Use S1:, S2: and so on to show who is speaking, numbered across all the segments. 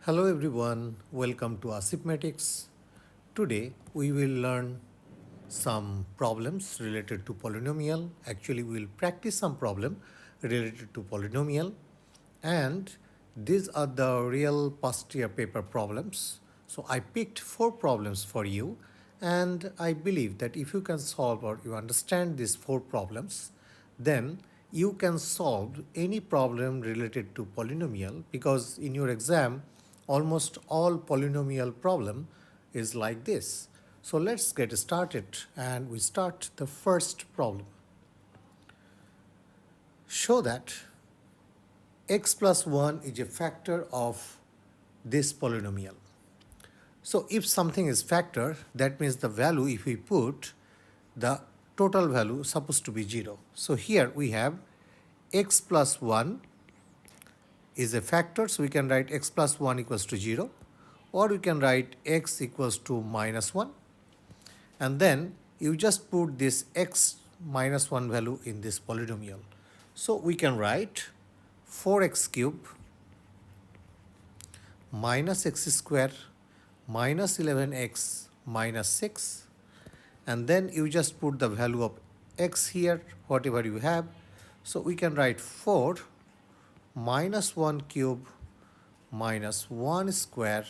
S1: Hello everyone, welcome to Asifmatics. Today we will learn some problems related to polynomial. Actually, we will practice some problem related to polynomial, and these are the real past year paper problems. So I picked 4 problems for you, and I believe that if you can solve or you understand these 4 problems, then you can solve any problem related to polynomial, because in your exam almost all polynomial problem is like this. So let's get started, and we start the first problem. Show that x plus 1 is a factor of this polynomial. So if something is factor, that means the value, if we put the total value supposed to be 0. So here we have x plus 1 is a factor, so we can write x plus 1 equals to 0, or we can write x equals to minus 1, and then you just put this x minus 1 value in this polynomial. So we can write 4x cube minus x square minus 11x minus 6, and then you just put the value of x here, whatever you have. So we can write 4 minus 1 cube minus 1 square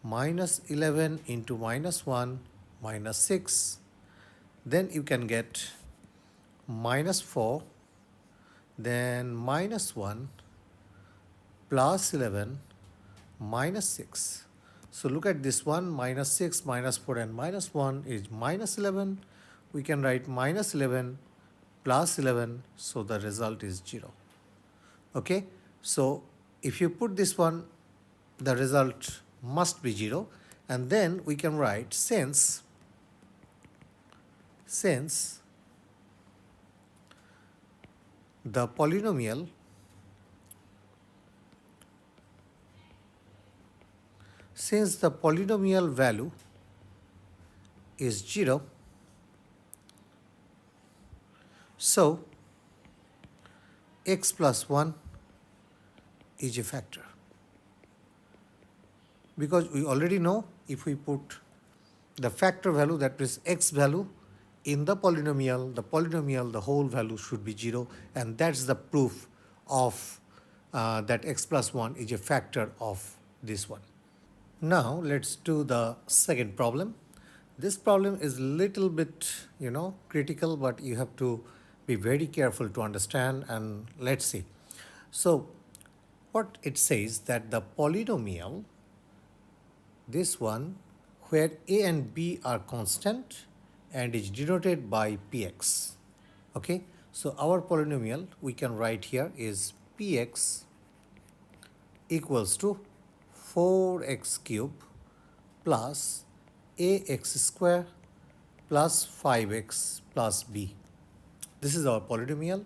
S1: minus 11 into minus 1 minus 6. Then you can get minus 4, then minus 1 plus 11 minus 6. So look at this one, minus 6, minus 4 and minus 1 is minus 11. We can write minus 11 plus 11, so the result is 0. Okay, so if you put this one, the result must be 0, and then we can write since the polynomial value is 0, so x plus 1 is a factor. Because we already know if we put the factor value, that means x value, in the polynomial, the whole value should be 0, and that's the proof of that x plus 1 is a factor of this one. Now let's do the second problem. This problem is little bit, critical, but you have to be very careful to understand, and let's see. So what it says, that the polynomial, this one, where a and b are constant and is denoted by px. Okay, so our polynomial we can write here is px equals to 4x cube plus ax square plus 5x plus b. This is our polynomial.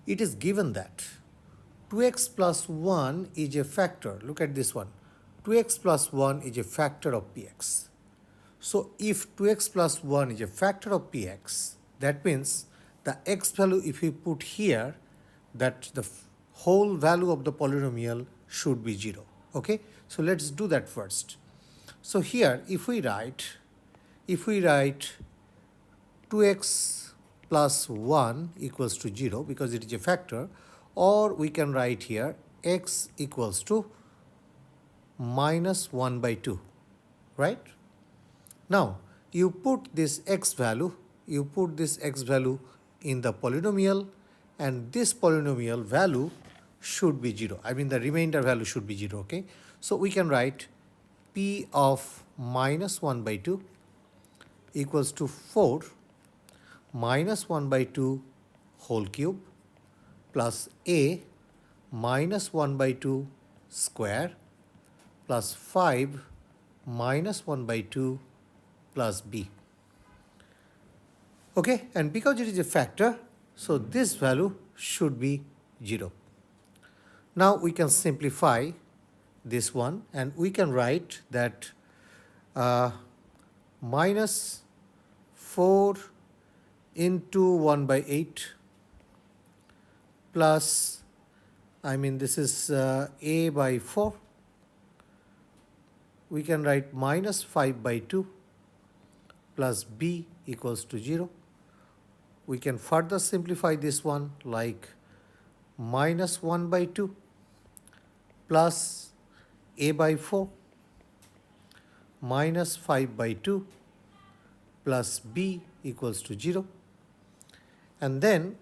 S1: It is given that 2x plus 1 is a factor. Look at this one. 2x plus 1 is a factor of px. So if 2x plus 1 is a factor of px, that means the x value, if we put here, that the whole value of the polynomial should be 0. Okay, so let's do that first. So here if we write 2x plus 1 equals to 0, because it is a factor, or we can write here x equals to minus 1 by 2, right? Now you put this x value in the polynomial, and this polynomial value should be 0. I mean the remainder value should be 0. Okay, so we can write p of minus 1 by 2 equals to 4 minus 1 by 2 whole cube plus a minus 1 by 2 square plus 5 minus 1 by 2 plus b. Okay, and because it is a factor, so this value should be 0. Now we can simplify this one, and we can write that minus 4 into 1 by 8 plus, this is a by 4 we can write minus 5 by 2 plus b equals to 0. We can further simplify this one like minus 1 by 2 plus a by 4 minus 5 by 2 plus b equals to 0. And then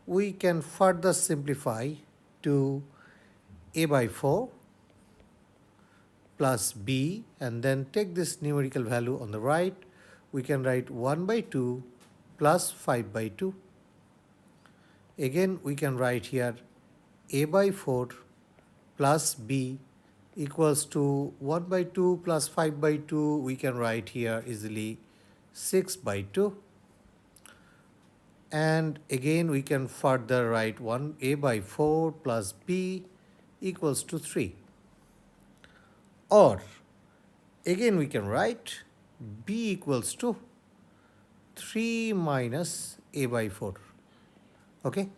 S1: we can further simplify to a by 4 plus b, and then take this numerical value on the right. We can write 1 by 2 plus 5 by 2. Again, we can write here a by 4 plus b equals to 1 by 2 plus 5 by 2. We can write here easily 6 by 2. And again, we can further write a by 4 plus b equals to 3. Or again, we can write b equals to 3 minus a by 4. Okay,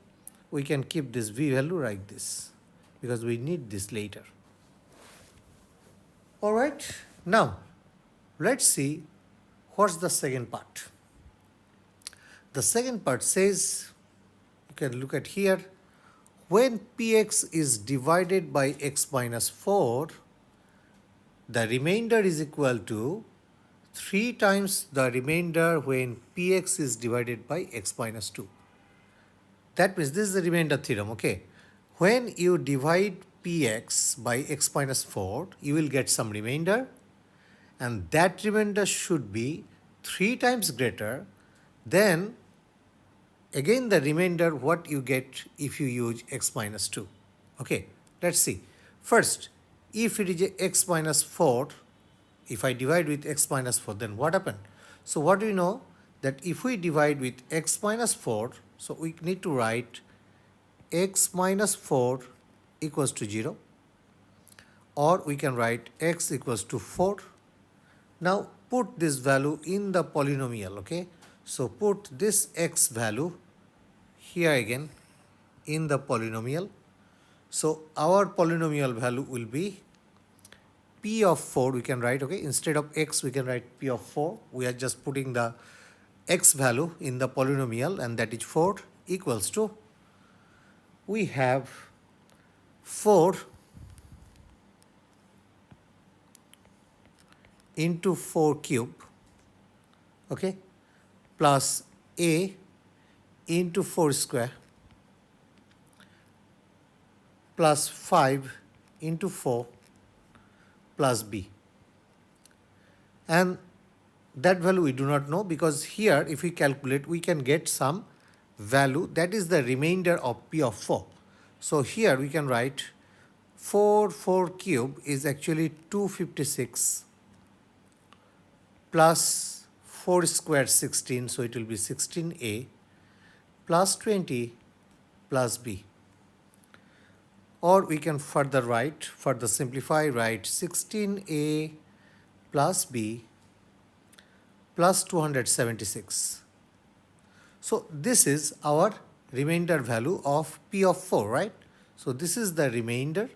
S1: we can keep this b value like this because we need this later. All right, now let's see what's the second part. The second part says, you can look at here, when px is divided by x minus 4, the remainder is equal to 3 times the remainder when px is divided by x minus 2. That means this is the remainder theorem, okay? When you divide px by x minus 4, you will get some remainder, and that remainder should be 3 times greater than again the remainder what you get if you use x minus 2. Okay, let's see. First, if it is x minus 4, if I divide with x minus 4, then what happened? So what do we know? That if we divide with x minus 4, so we need to write x minus 4 equals to 0, or we can write x equals to 4. Now put this value in the polynomial, okay? So put this x value here again in the polynomial. So our polynomial value will be p of 4, we can write, okay, instead of x we can write p of 4. We are just putting the x value in the polynomial, and that is 4 equals to, we have 4 into 4 cube, okay, plus a into 4 square plus 5 into 4 plus b. And that value we do not know, because here if we calculate we can get some value that is the remainder of p of 4. So here we can write 4 cube is actually 256 plus 4 square 16, so it will be 16a plus 20 plus b. Or we can further simplify, write 16a plus b plus 276. So this is our remainder value of p of 4, right? So this is the remainder.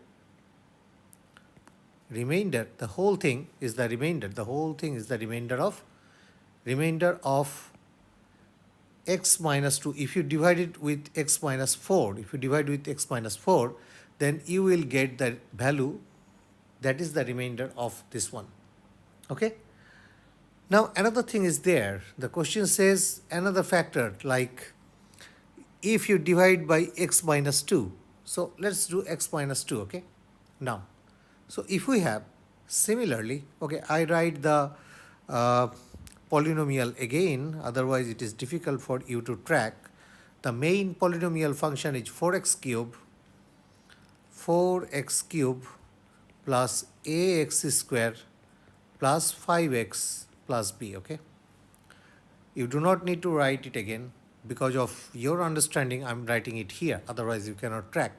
S1: The whole thing is the remainder. The whole thing is the remainder of x minus 2. If you divide it with x minus 4, then you will get the value that is the remainder of this one. Okay? Now another thing is there. The question says another factor, like if you divide by x minus 2. So let's do x minus 2, okay? Now, so if we have similarly, okay, I write the polynomial again, otherwise it is difficult for you to track. The main polynomial function is 4x cube plus ax square plus 5x plus b, okay? You do not need to write it again. Because of your understanding, I'm writing it here, otherwise you cannot track.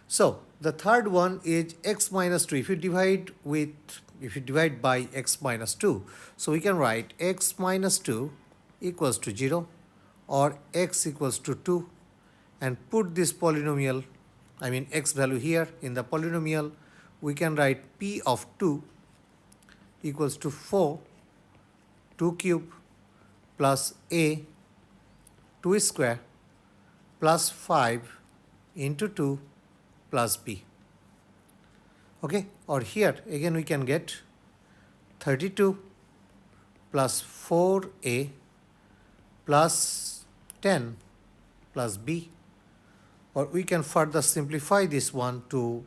S1: So the third one is x minus 2. If you divide by x minus 2, so we can write x minus 2 equals to 0 or x equals to 2, and put this polynomial, I mean x value here in the polynomial. We can write p of 2 equals to 4, 2 cube plus a 2 square plus 5 into 2 plus b. Okay, or here again we can get 32 plus 4a plus 10 plus b, or we can further simplify this one to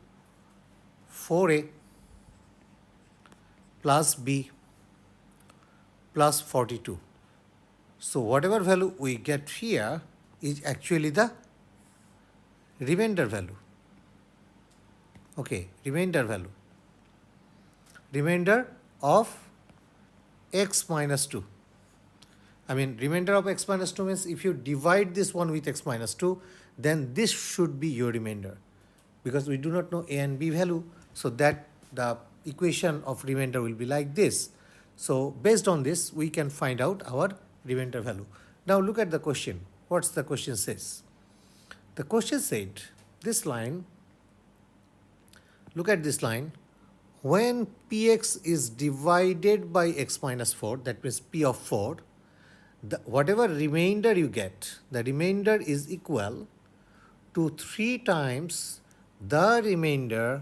S1: 4a plus b plus 42. So whatever value we get here is actually the remainder value. Okay, remainder value. Remainder of x minus 2. I mean, remainder of x minus 2 means if you divide this one with x minus 2, then this should be your remainder. Because we do not know a and b value, so that the equation of remainder will be like this. So based on this, we can find out our remainder value. Now look at the question. What's the question says? The question said, this line, look at this line, when px is divided by x minus 4, that means p of 4, whatever remainder you get, the remainder is equal to 3 times the remainder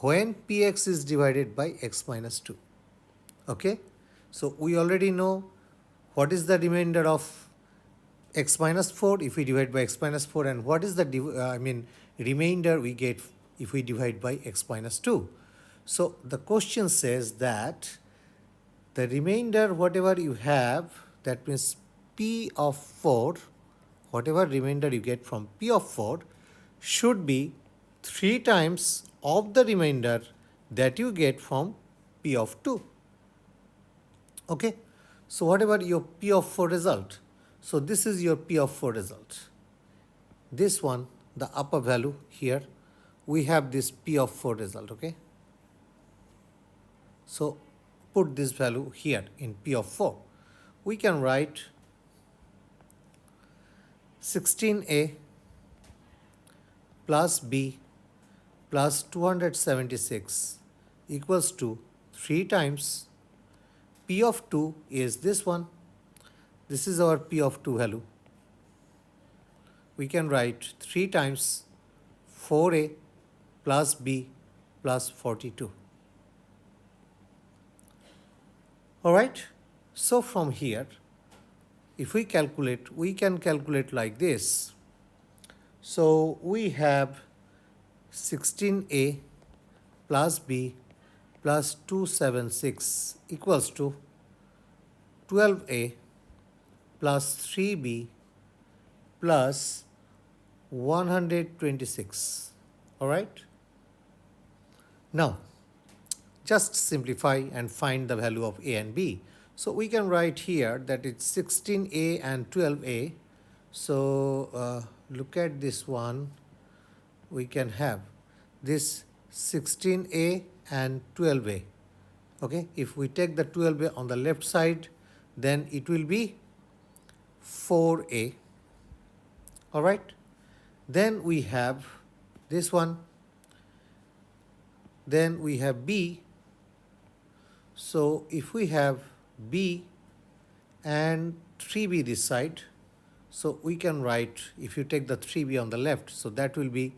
S1: when px is divided by x minus 2. Okay, so we already know what is the remainder of x minus 4 if we divide by x minus 4, and what is the remainder we get if we divide by x minus 2. So the question says that the remainder whatever you have, that means p of 4, whatever remainder you get from p of 4 should be 3 times of the remainder that you get from p of 2. Okay, so whatever your p of 4 result, so this is your p of 4 result. This one, the upper value here, we have this p of 4 result. Okay, so put this value here in p of 4. We can write 16a plus b plus 276 equals to 3 times p of 2 is this one. This is our p of 2 value. We can write 3 times 4a plus b plus 42. Alright, so from here, if we calculate, we can calculate like this. So we have 16a plus b plus 276 equals to 12a plus 3b plus 126. Alright. Now, just simplify and find the value of a and b. So we can write here that it's 16a and 12a. So look at this one. We can have this 16a and 12a. Okay, if we take the 12a on the left side, then it will be 4a. All right. Then we have this one. Then we have b. So if we have b and 3b this side, so we can write, if you take the 3b on the left, so that will be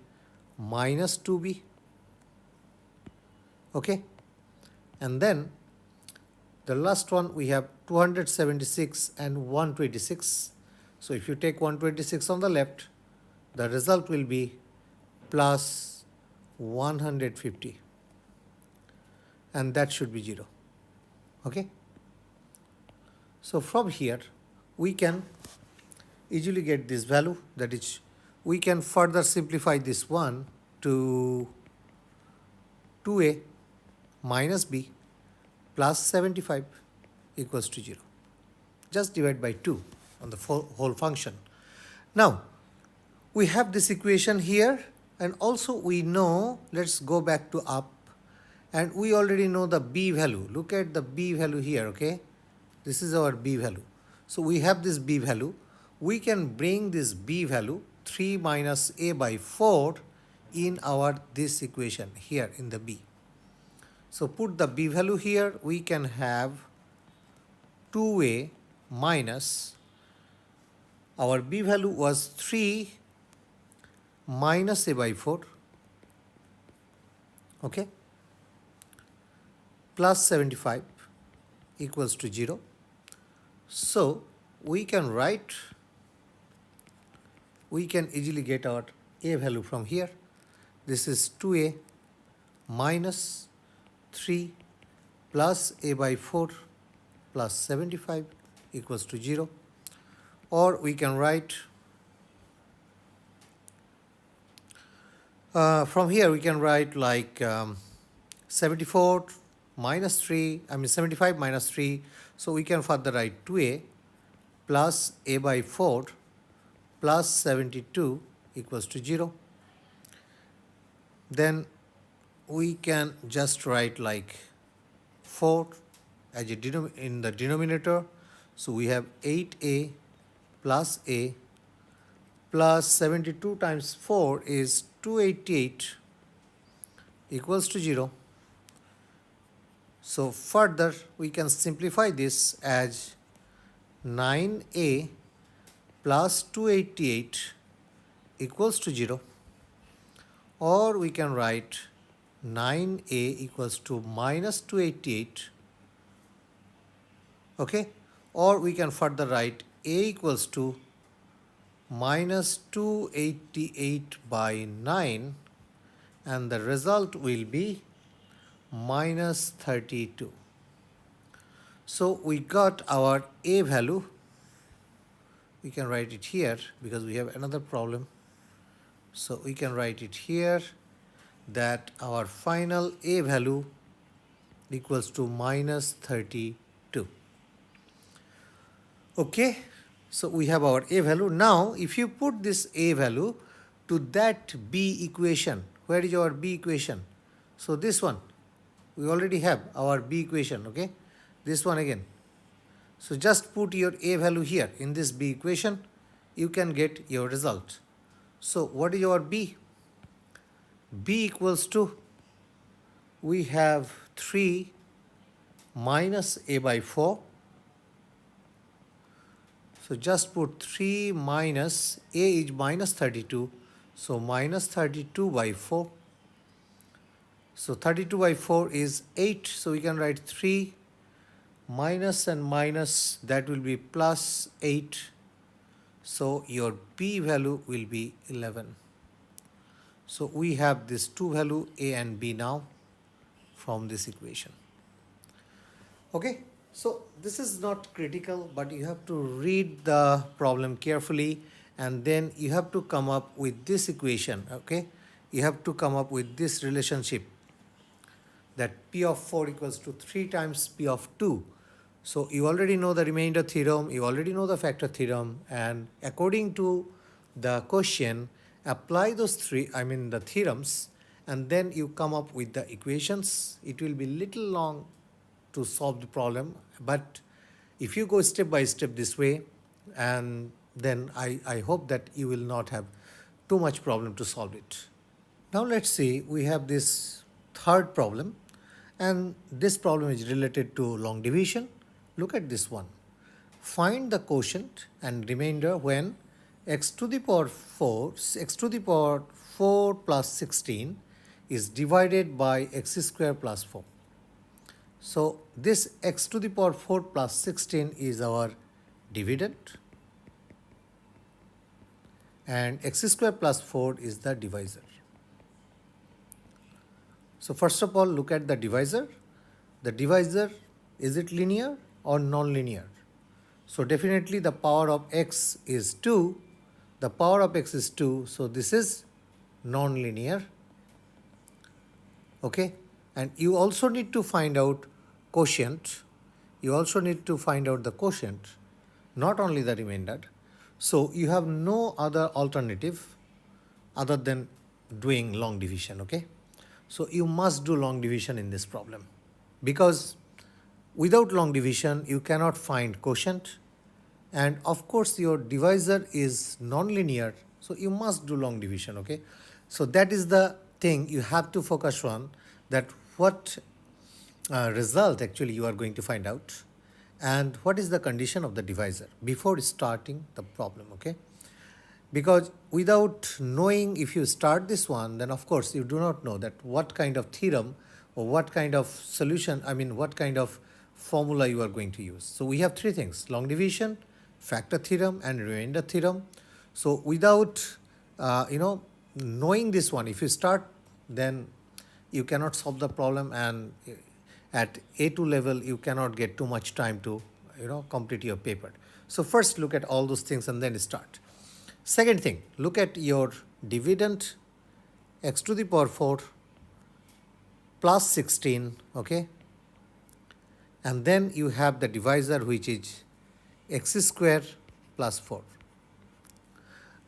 S1: minus 2b. Okay, and then the last one we have 276 and 126. So if you take 126 on the left, the result will be plus 150, and that should be 0. Okay, so from here we can easily get this value, that is, we can further simplify this one to 2a minus b plus 75 equals to 0. Just divide by 2 on the whole function. Now, we have this equation here, and also we know, let's go back to up, and we already know the b value. Look at the b value here, okay? This is our b value. So we have this b value. We can bring this b value 3 minus a by 4 in our this equation here in the b. So put the b value here, we can have 2a minus, our b value was 3 minus a by 4, okay, plus 75 equals to 0. So we can easily get our a value from here. This is 2a minus 3 plus a by 4 plus 75 equals to 0. Or we can write, from here we can write like 74 minus 3, 75 minus 3. So we can further write 2a plus a by 4 plus 72 equals to 0. Then we can just write like 4 as in the denominator. So we have 8a plus a plus 72 times 4 is 288 equals to 0. So further we can simplify this as 9a plus 288 equals to 0. Or we can write 9a equals to minus 288, okay? Or we can further write a equals to minus 288 by 9, and the result will be minus 32. So we got our a value. We can write it here because we have another problem. So we can write it here that our final a value equals to minus 32. Okay, so we have our a value. Now if you put this a value to that b equation, where is our b equation? So this one, we already have our b equation, okay? This one again. So just put your a value here in this b equation, you can get your result. So what is your b? B equals to, we have 3 minus a by 4. So just put 3 minus, a is minus 32. So minus 32 by 4. So 32 by 4 is 8. So we can write 3 minus and minus, that will be plus 8. So your b value will be 11. So we have this two value a and b now from this equation. Okay, so this is not critical, but you have to read the problem carefully and then you have to come up with this equation, okay? You have to come up with this relationship that p of 4 equals to 3 times p of 2. So you already know the remainder theorem, you already know the factor theorem, and according to the question, apply those the theorems, and then you come up with the equations. It will be little long to solve the problem, but if you go step by step this way, and then I hope that you will not have too much problem to solve it. Now let's see, we have this third problem, and this problem is related to long division. Look at this one. Find the quotient and remainder when x to the power 4 plus 16 is divided by x square plus 4. So this x to the power 4 plus 16 is our dividend and x square plus 4 is the divisor. So first of all, look at the divisor. The divisor, is it linear or non-linear? So definitely the power of x is 2. The power of x is 2. So this is non-linear. Okay. And you also need to find out quotient. You also need to find out the quotient, not only the remainder. So you have no other alternative other than doing long division. Okay. So you must do long division in this problem, because without long division you cannot find quotient, and of course your divisor is non-linear, so you must do long division. Okay, so that is the thing you have to focus on, that what result actually you are going to find out, and what is the condition of the divisor before starting the problem, okay? Because without knowing, if you start this one, then of course you do not know that what kind of theorem or what kind of solution, I mean what kind of formula you are going to use. So we have three things: long division, factor theorem, and remainder theorem. So without knowing this one, if you start, then you cannot solve the problem, and at A2 level you cannot get too much time to complete your paper. So first look at all those things and then start. Second thing, look at your dividend x to the power 4 plus 16, okay? And then you have the divisor, which is x square plus 4.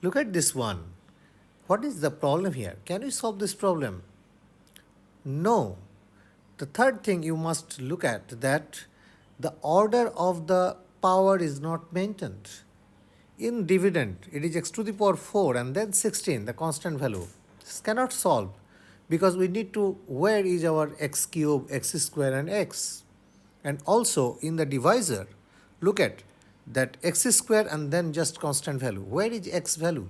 S1: Look at this one. What is the problem here? Can you solve this problem? No. The third thing you must look at, that the order of the power is not maintained. In dividend, it is x to the power 4 and then 16, the constant value. This cannot solve because we need to, where is our x cube, x square and x? And also in the divisor, look at that x square and then just constant value. Where is x value?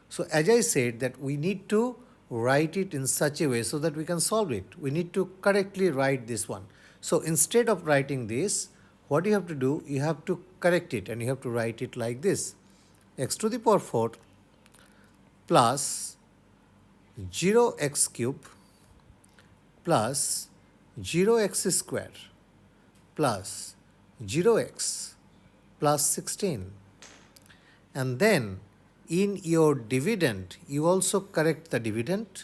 S1: So as I said, that we need to write it in such a way so that we can solve it. We need to correctly write this one. So instead of writing this, what you have to do, you have to correct it and you have to write it like this: x to the power 4 plus 0x cube plus 0x square plus 0x plus 16. And then in your dividend, you also correct the dividend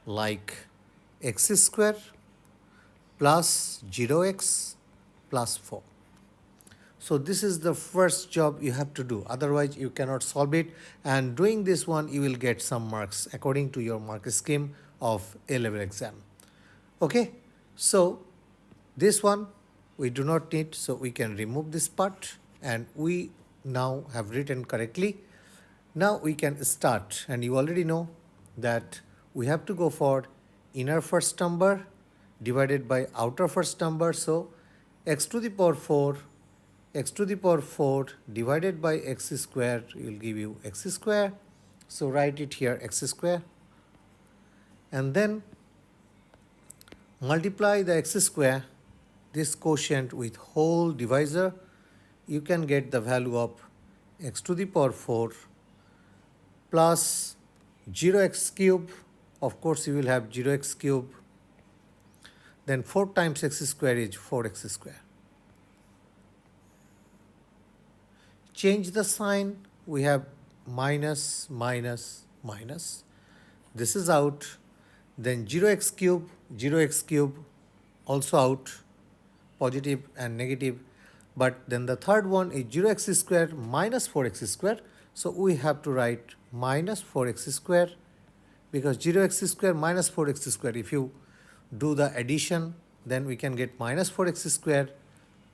S1: like x square plus 0x plus 4. So this is the first job you have to do, otherwise you cannot solve it, and doing this one you will get some marks according to your mark scheme of A-level exam. Okay, so this one we do not need, so we can remove this part, and we now have written correctly. Now we can start, and you already know that we have to go for inner first number divided by outer first number. So x to the power 4 divided by x square will give you x square. So write it here, x square, and then multiply the x square, this quotient, with whole divisor. You can get the value of x to the power 4 plus 0x cube. Of course you will have 0x cube. Then 4 times x square is 4x square. Change the sign, we have minus, minus, minus. This is out. Then 0x cube also out, positive and negative. But then the third one is 0x square minus 4x square. So we have to write minus 4x square, because 0x square minus 4x square, if you do the addition, then we can get minus 4x square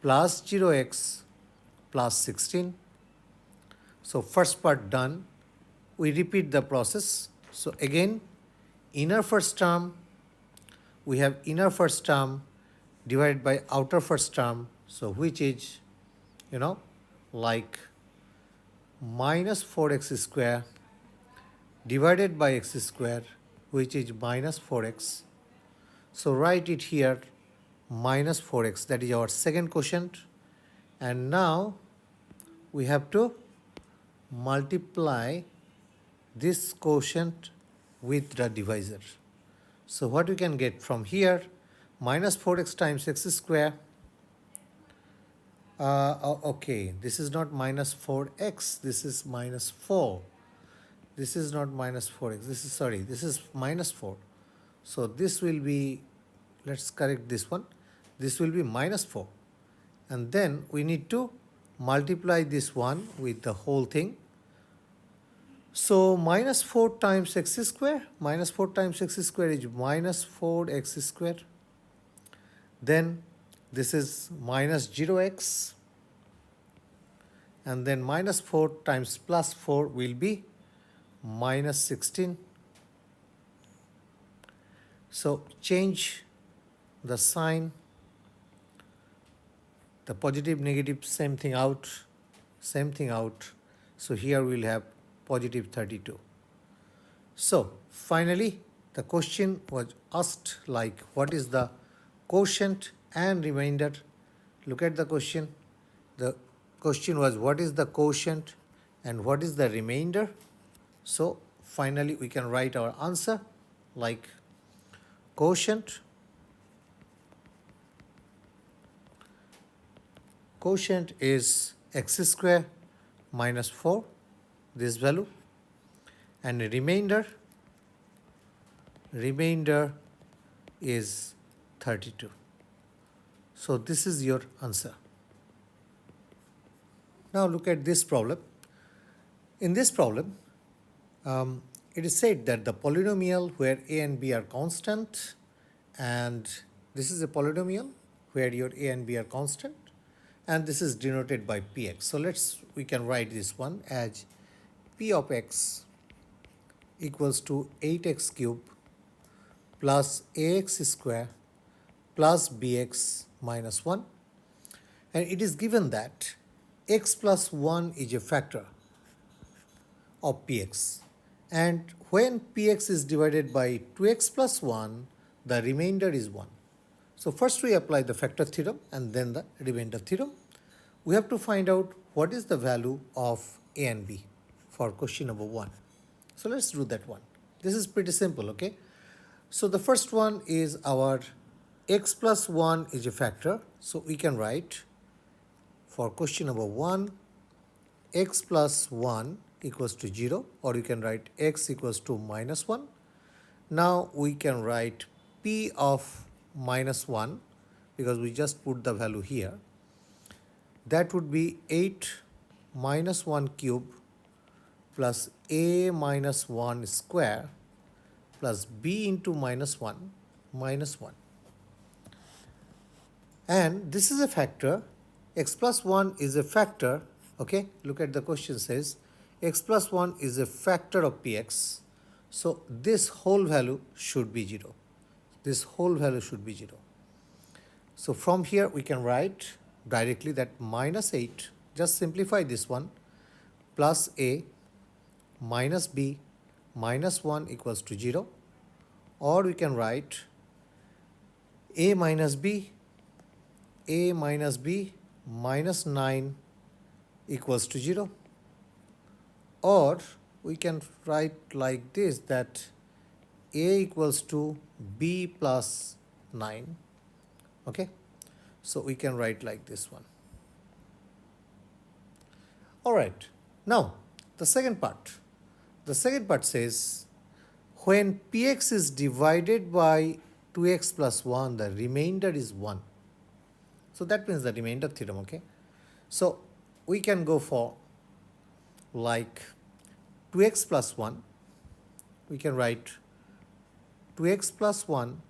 S1: plus 0x plus 16. So first part done. We repeat the process. So again, inner first term, we have inner first term divided by outer first term. So which is, like minus 4x square divided by x square, which is minus 4x. So write it here, minus 4x. That is our second quotient. And now we have to multiply this quotient with the divisor. So what we can get from here, minus 4x times x square. Okay, this is not minus 4x, this is minus 4. This is not minus 4x, this is minus 4. So this will be, let's correct this one. This will be minus 4. And then we need to multiply this one with the whole thing. So minus 4 times x square, minus 4 times x square is minus 4x square. Then this is minus 0x. And then minus 4 times plus 4 will be minus 16. So change the sign The positive, negative, same thing out, same thing out. So here we'll have positive 32. So finally, the question was asked like, what is the quotient and remainder? Look at the question. The question was, what is the quotient and what is the remainder? So finally, we can write our answer like quotient is x square minus 4, this value, and remainder is 32. So this is your answer. Now look at this problem. In this problem, it is said that the polynomial where a and b are constant, and this is a polynomial where your a and b are constant, and this is denoted by px. So we can write this one as p of x equals to 8x cube plus ax square plus bx minus 1. And it is given that x plus 1 is a factor of px. And when px is divided by 2x plus 1, the remainder is 1. So first we apply the factor theorem and then the remainder theorem. We have to find out what is the value of a and b for question number 1. So let's do that one. This is pretty simple, okay? So the first one is our x plus 1 is a factor. So we can write for question number 1, x plus 1 equals to 0, or you can write x equals to minus 1. Now we can write p of minus 1 because we just put the value here. That would be 8 minus 1 cube plus a minus 1 square plus b into minus 1 minus 1. And this is a factor. X plus 1 is a factor. Okay, look at the question says x plus 1 is a factor of px. So this whole value should be 0. This whole value should be 0. So from here we can write directly that minus 8, just simplify this one, plus a minus b minus 1 equals to 0. Or we can write a minus b minus 9 equals to 0. Or we can write like this, that a equals to b plus 9. Okay, so we can write like this one. All right, now the second part. The second part says when px is divided by 2x plus 1, the remainder is 1. So that means the remainder theorem, okay? So we can go for like 2x plus 1. We can write 2x plus 1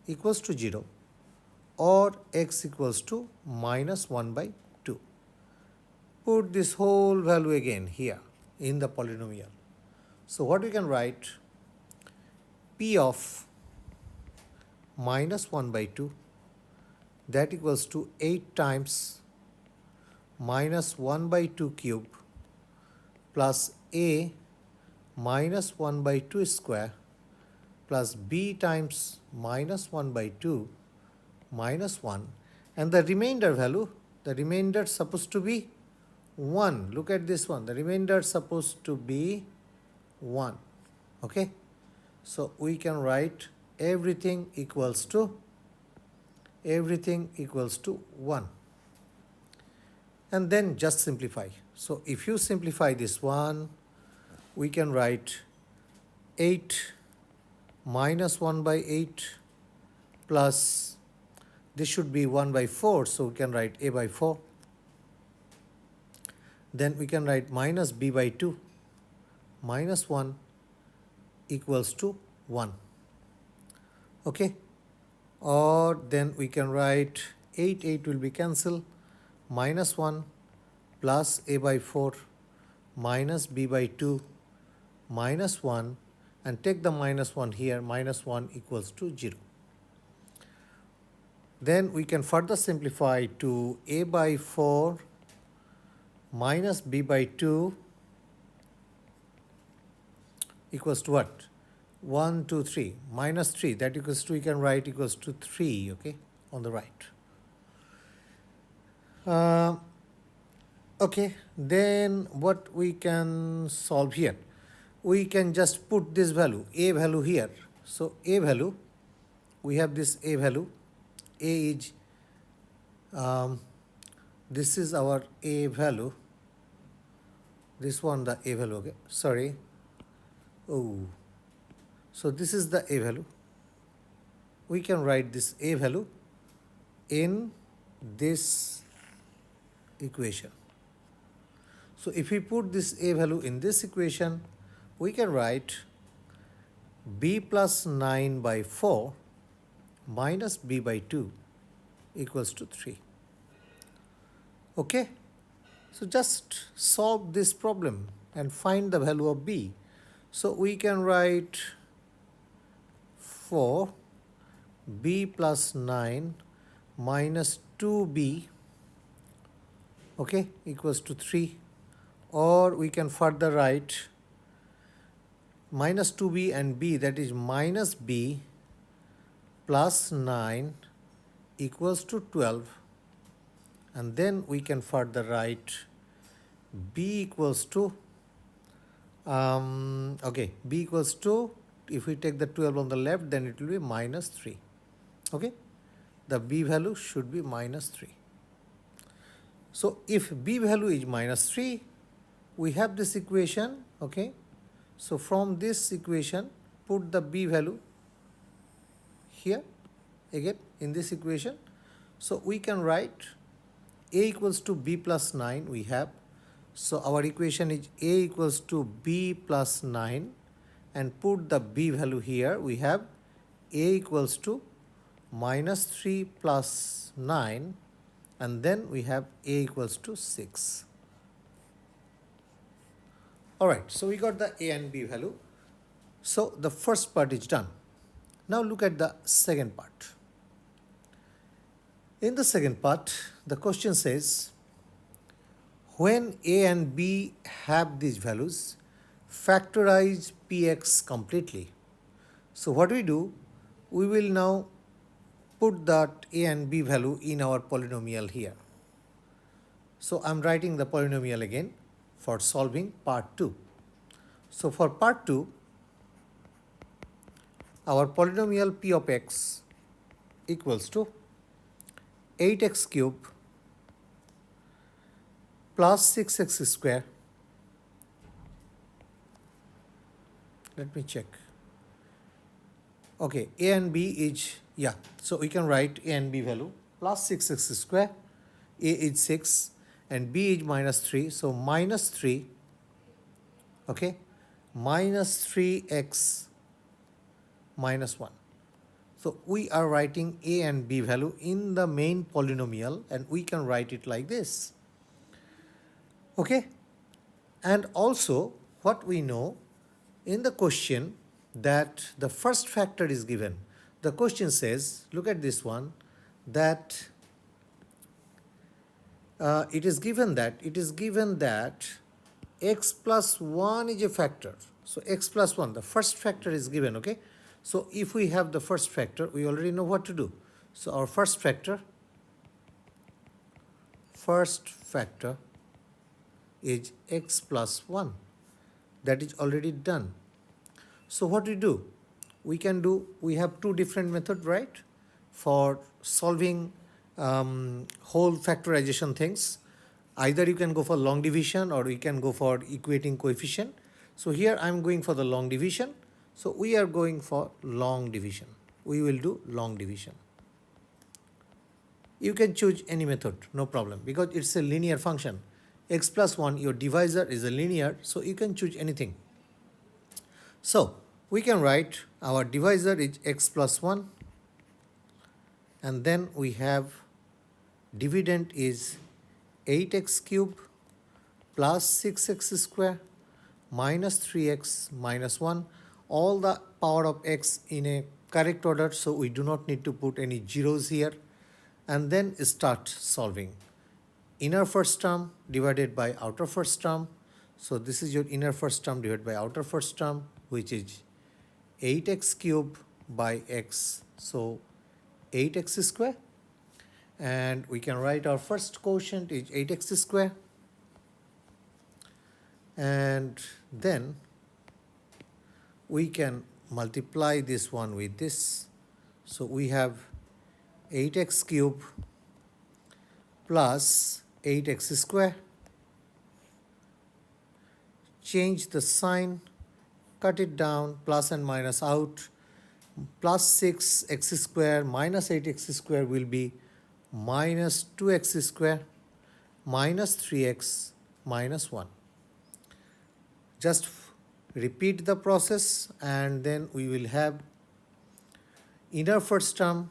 S1: equals to 0, or x equals to minus 1 by 2. Put this whole value again here in the polynomial. So what we can write, p of minus 1 by 2, that equals to 8 times minus 1 by 2 cube plus a minus 1 by 2 square plus b times minus 1 by 2 minus 1, and the remainder value, the remainder supposed to be 1. Look at this one, the remainder supposed to be 1. Okay, so we can write everything equals to 1, and then just simplify. So if you simplify this one, we can write 8 minus 1 by 8 plus, this should be 1 by 4, so we can write a by 4. Then we can write minus b by 2 minus 1 equals to 1. Okay, or then we can write 8 will be cancelled, minus 1 plus a by 4 minus b by 2 minus 1, and take the minus 1 here, minus 1 equals to 0. Then we can further simplify to a by 4 minus b by 2 equals to what? 1, 2, 3. Minus 3, that equals to, we can write equals to 3, okay, on the right. Okay, then what we can solve here? We can just put this value, a value here. So a value, we have this a value. A is, this is our a value. This one, the a value, okay, sorry. Oh, so this is the a value. We can write this a value in this equation. So if we put this a value in this equation, we can write b plus 9 by 4 minus b by 2 equals to 3. Okay, so just solve this problem and find the value of b. So we can write 4 b plus 9 minus 2b, okay, equals to 3. Or we can further write minus 2b and b, that is minus b plus 9 equals to 12. And then we can further write b equals to, b equals to, if we take the 12 on the left, then it will be minus 3. Okay, the b value should be minus 3. So if b value is minus 3, we have this equation, okay. So from this equation, put the b value here again in this equation. So we can write a equals to b plus 9 we have. So our equation is a equals to b plus 9, and put the b value here. We have a equals to minus 3 plus 9, and then we have a equals to 6. Alright, so we got the a and b value. So the first part is done. Now look at the second part. In the second part, the question says, when a and b have these values, factorize px completely. So what we do, we will now put that a and b value in our polynomial here. So I'm writing the polynomial again for solving part 2. So for part 2, our polynomial p of x equals to 8x cube plus 6x square. Let me check. Okay, a and b is, yeah, so we can write a and b value plus 6x square. A is 6 and b is minus 3. So minus 3, okay, minus 3x minus 1. So we are writing a and b value in the main polynomial, and we can write it like this. Okay, and also what we know in the question that the first factor is given. The question says, look at this one, that it is given that x plus 1 is a factor. So x plus 1, the first factor is given, okay. So if we have the first factor, we already know what to do. So our first factor is x plus 1. That is already done. So what we do? We have two different methods, right, for solving whole factorization things. Either you can go for long division or you can go for equating coefficient. So here I'm going for the long division. So we are going for long division. We will do long division. You can choose any method, no problem, because it's a linear function. X plus 1, your divisor is a linear, so you can choose anything. So we can write our divisor is x plus 1, and then we have dividend is 8x cube plus 6x square minus 3x minus 1, all the power of x in a correct order, so we do not need to put any zeros here. and then start solving. Inner first term divided by outer first term. So this is your inner first term divided by outer first term, which is 8x cube by x. So 8x square. And we can write our first quotient is 8x square. And then we can multiply this one with this. So we have 8x cube plus 8x square. Change the sign, cut it down, plus and minus out. Plus 6x square minus 8x square will be minus 2x square minus 3x minus 1. Just repeat the process, and then we will have inner first term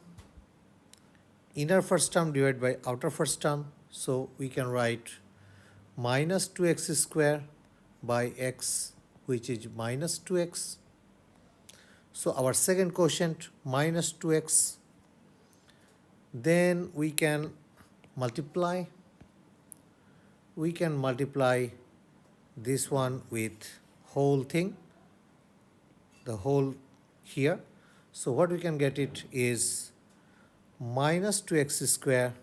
S1: divided by outer first term. So we can write minus 2x square by x, which is minus 2x. So our second quotient minus 2x. Then we can multiply. We can multiply this one with whole thing, the whole here. So what we can get it is minus 2x square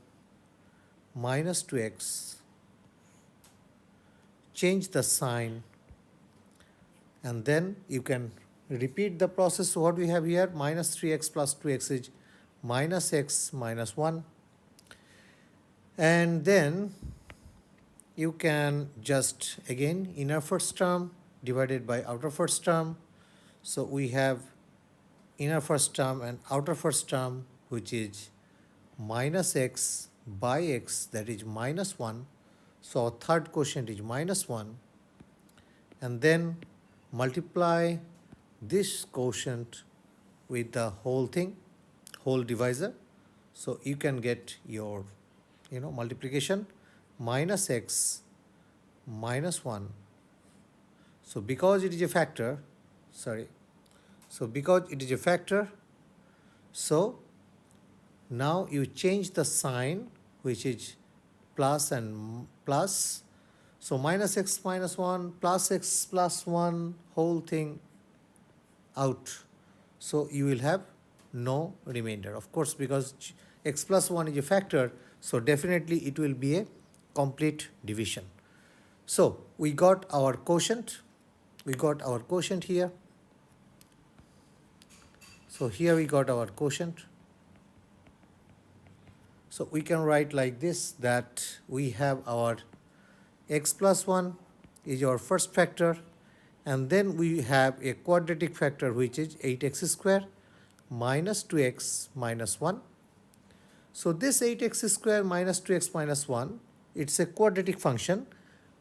S1: minus 2x. Change the sign, and then you can repeat the process. So what we have here, minus 3x plus 2x is minus x minus 1. And then you can just again inner first term divided by outer first term. So we have inner first term and outer first term, which is minus x by x, that is minus 1. So our third quotient is minus 1. And then multiply this quotient with the whole thing, whole divisor. So you can get your multiplication minus x minus 1. So because it is a factor, so now you change the sign, which is plus and plus. So minus x minus 1 plus x plus 1, whole thing out. So you will have no remainder. Of course, because x plus 1 is a factor, so definitely it will be a complete division. So we got our quotient. Here. So here we got our quotient. So we can write like this, that we have our x plus 1 is our first factor, and then we have a quadratic factor, which is 8x square minus 2x minus 1. So this 8x square minus 2x minus 1, it's a quadratic function.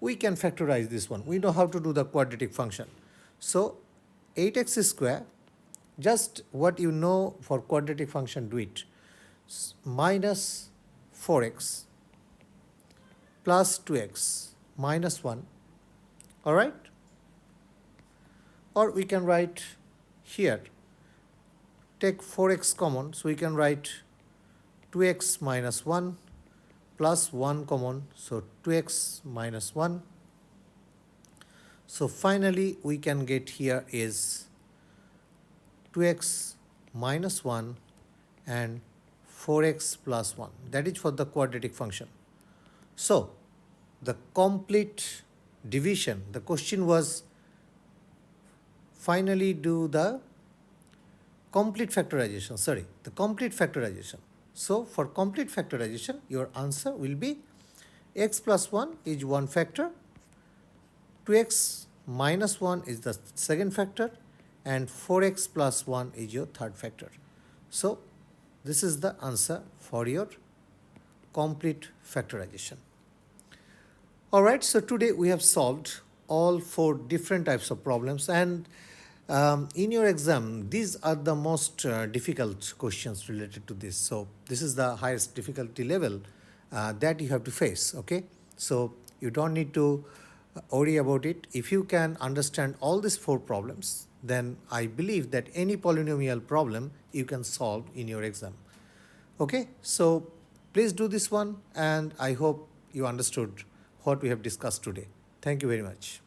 S1: We can factorize this one. We know how to do the quadratic function. So 8x square, just what you know for quadratic function, do it. Minus 4x plus 2x minus 1. All right? Or we can write here, take 4x common, so we can write 2x minus 1 plus 1 common, so 2x minus 1. So finally we can get here is 2x minus 1 and 4x plus 1. That is for the quadratic function. So the complete division, the question was finally do the complete factorization. So for complete factorization, your answer will be x plus 1 is one factor, 2x minus 1 is the second factor, and 4x plus 1 is your third factor. So this is the answer for your complete factorization. All right, so today we have solved all 4 different types of problems, and in your exam, these are the most difficult questions related to this. So this is the highest difficulty level that you have to face, okay? So you don't need to worry about it. If you can understand all these 4 problems, then I believe that any polynomial problem you can solve in your exam. Okay, so Please do this one, and I hope you understood what we have discussed today. Thank you very much.